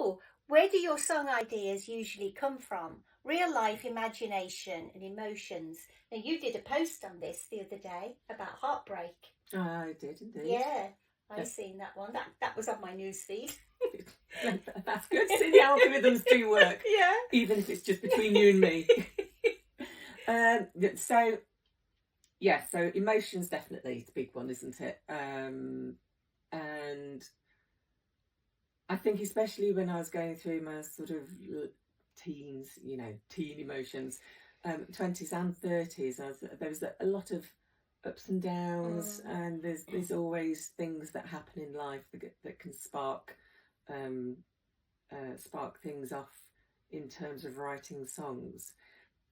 Oh, where do your song ideas usually come from? Real life, imagination, and emotions. Now, you did a post on this the other day about heartbreak. I did indeed. Yeah, I seen that one. That was on my newsfeed. That's good. See, the algorithms do work. Yeah. Even if it's just between you and me. So emotions definitely the big one, isn't it? And I think especially when I was going through my sort of teens, teen emotions, 20s and 30s, there was a lot of ups and downs, and there's always things that happen in life that can spark things off in terms of writing songs.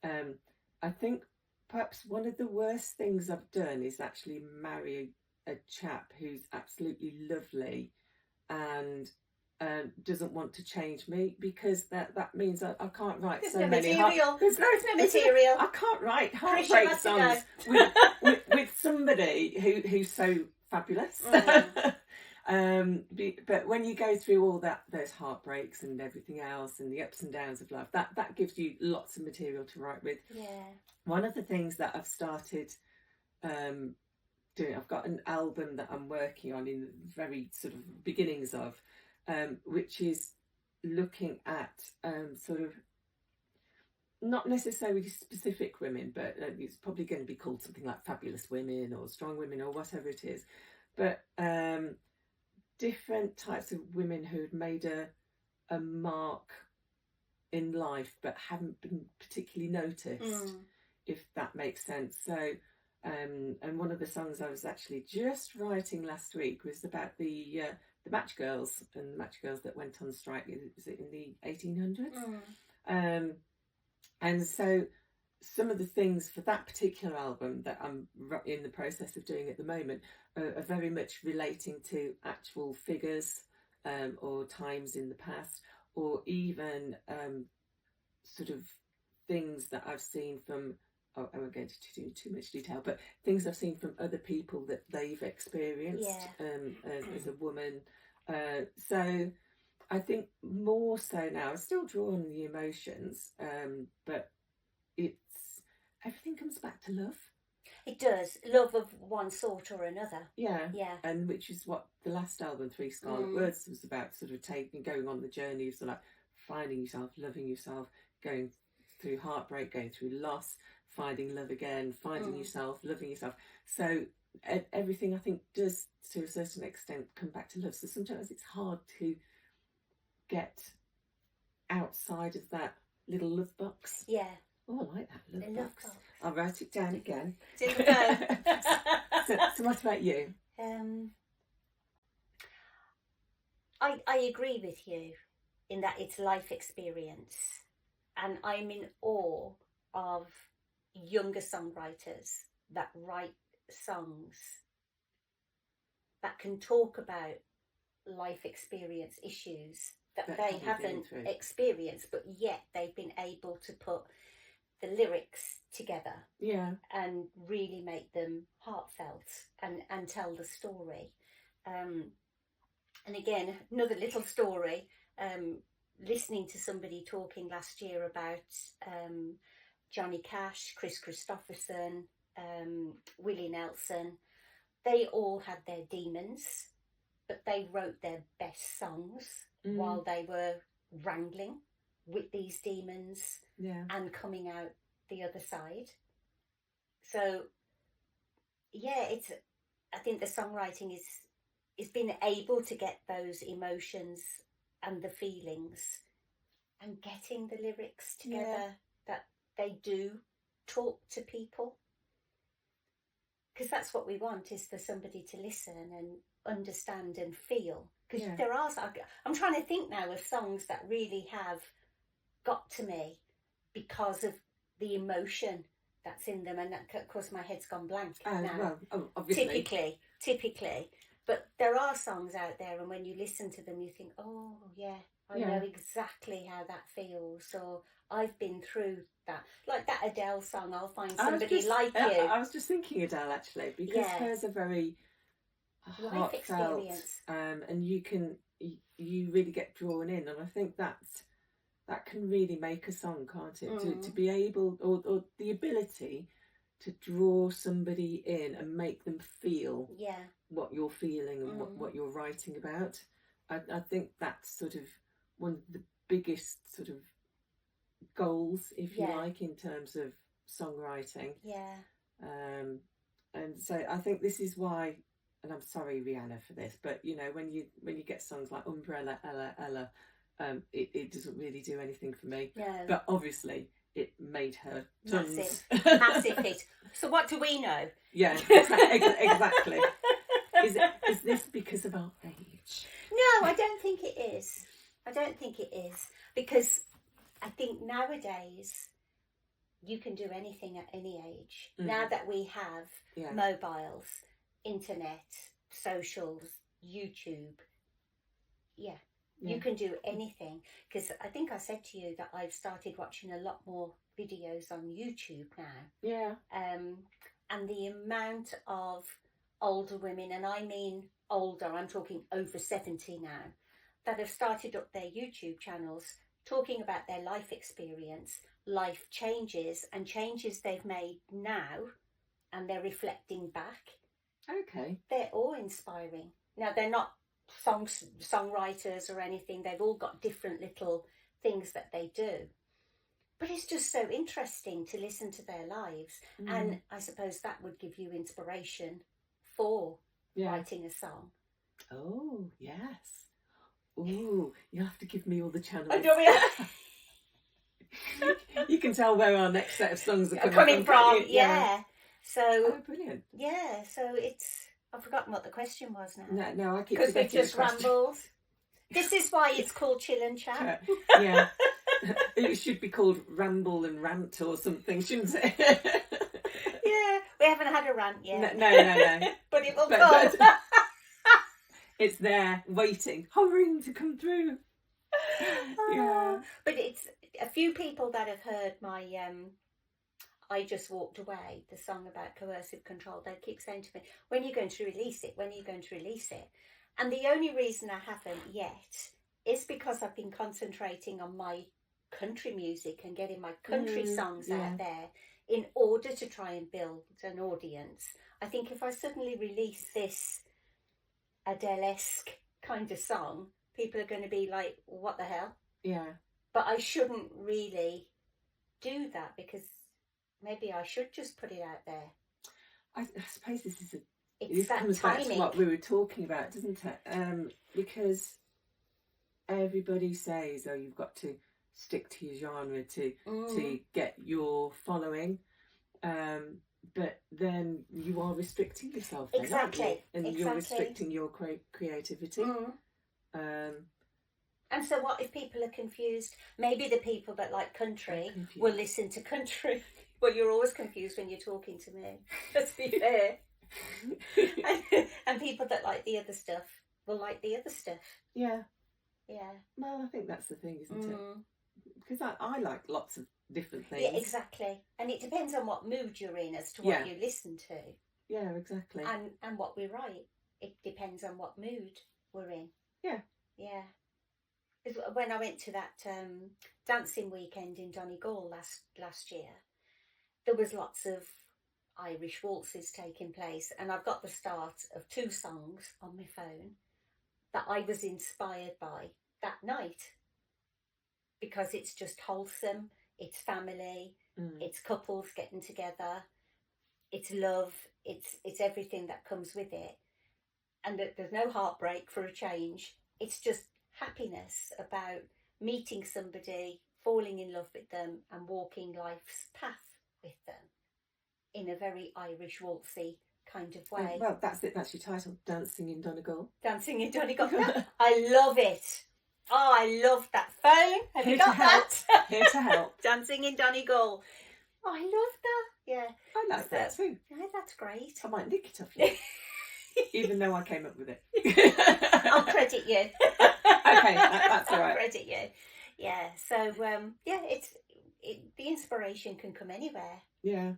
I think perhaps one of the worst things I've done is actually marry a chap who's absolutely lovely and doesn't want to change me, because that means I can't write There's so no many material. There's no material. I can't write Chris, heartbreak you songs with somebody who's so fabulous. But when you go through all those heartbreaks and everything else and the ups and downs of life, that gives you lots of material to write with. Yeah. One of the things that I've started doing, I've got an album that I'm working on in the very sort of beginnings of, which is looking at sort of not necessarily specific women, but it's probably going to be called something like Fabulous Women or Strong Women or whatever it is, but different types of women who'd made a mark in life but haven't been particularly noticed, if that makes sense. So and one of the songs I was actually just writing last week was about the Match Girls, and the Match Girls that went on strike, was it in the 1800s? And so some of the things for that particular album that I'm in the process of doing at the moment are very much relating to actual figures or times in the past, or even sort of things that I've seen from, I won't go into too much detail, but things I've seen from other people that they've experienced as a woman. So I think more so now, I still draw on the emotions, but everything comes back to love. It does. Love of one sort or another. Yeah. Yeah. And which is what the last album, Three Scarlet Words, was about, sort of going on the journey of sort of like finding yourself, loving yourself, going through heartbreak, going through loss, finding love again, finding yourself, loving yourself. So everything, I think, does to a certain extent come back to love. So sometimes it's hard to get outside of that little love box. Yeah. Oh, I like that, love box. I'll write it down again. It's in the phone. So what about you? I agree with you in that it's life experience, and I'm in awe of younger songwriters that write songs that can talk about life experience issues that they haven't experienced, but yet they've been able to put the lyrics together, and really make them heartfelt and tell the story. And again, another little story. Listening to somebody talking last year about Johnny Cash, Chris Christopherson, Willie Nelson, they all had their demons, but they wrote their best songs while they were wrangling with these demons and coming out the other side. So I think the songwriting is being able to get those emotions and the feelings and getting the lyrics together that they do talk to people, because that's what we want, is for somebody to listen and understand and feel. Because there are, I'm trying to think now of songs that really have got to me because of the emotion that's in them, and of course my head's gone blank now. Well, obviously. Typically, but there are songs out there, and when you listen to them, you think, oh yeah, I know exactly how that feels. So I've been through that, like that Adele song, I'll Find Somebody Like You. I was just thinking Adele, actually, because hers are very heartfelt, and you can you really get drawn in, and I think that can really make a song, can't it? To be able, or the ability to draw somebody in and make them feel what you're feeling and what you're writing about. I think that's sort of one of the biggest sort of goals, if you like, in terms of songwriting. And so I think this is why, and I'm sorry, Rihanna, for this, but you know, when you get songs like Umbrella, Ella, it doesn't really do anything for me. No. But obviously, it made her tons. Massive hit. So what do we know? Yeah, exactly. Is this because of our age? No, I don't think it is. I don't think it is, because I think nowadays you can do anything at any age. Now that we have mobiles, internet, socials, YouTube, you can do anything. Because I think I said to you that I've started watching a lot more videos on YouTube now. Yeah. And the amount of older women, and I mean older, I'm talking over 70 now, that have started up their YouTube channels talking about their life experience, life changes, and changes they've made now, and they're reflecting back. Okay. They're all inspiring. Now, they're not songwriters or anything. They've all got different little things that they do. But it's just so interesting to listen to their lives. And I suppose that would give you inspiration for writing a song. Oh, yes. Ooh, you have to give me all the channels. Oh, do we? You can tell where our next set of songs are coming from. Yeah. So. Oh, brilliant. Yeah. So it's. I've forgotten what the question was now. No, I keep because we've just rambled. This is why it's called Chill and Chat. Yeah. It should be called Ramble and Rant or something, shouldn't it? Yeah, we haven't had a rant yet. No. But it will come. But it's there, waiting, hovering to come through. Yeah. But it's a few people that have heard my I Just Walked Away, the song about coercive control. They keep saying to me, when are you going to release it? When are you going to release it? And the only reason I haven't yet is because I've been concentrating on my country music and getting my country songs out there in order to try and build an audience. I think if I suddenly release this Adele-esque kind of song, people are going to be like, what the hell? Yeah. But I shouldn't really do that, because maybe I should just put it out there. I suppose this is this comes timing. Back to what we were talking about, doesn't it? Because everybody says, oh, you've got to stick to your genre to get your following. But then you are restricting yourself. Then, exactly. And you're restricting your creativity. And so what if people are confused? Maybe the people that like country will listen to country. Well, you're always confused when you're talking to me, let's be fair. And people that like the other stuff will like the other stuff. Yeah. Yeah. Well, I think that's the thing, isn't it? Because I like lots of different things. Yeah, exactly. And it depends on what mood you're in as to what you listen to. Yeah, exactly. And what we write. It depends on what mood we're in. Yeah. Yeah. When I went to that dancing weekend in Donegal last year, there was lots of Irish waltzes taking place, and I've got the start of 2 songs on my phone that I was inspired by that night, because it's just wholesome, it's family, it's couples getting together, it's love, it's everything that comes with it, and there's no heartbreak for a change. It's just happiness about meeting somebody, falling in love with them, and walking life's path with them in a very Irish waltzy kind of way. Well, that's it. That's your title, Dancing in Donegal. Dancing in Donegal. I love it. Oh, I love that phone. Have you got that? Here to help. Dancing in Donegal. Oh, I love that. Yeah. I like that too. Yeah, that's great. I might nick it off you. Even though I came up with it. I'll credit you. Okay, that's all right. I'll credit you. Yeah, so, the inspiration can come anywhere. Yeah.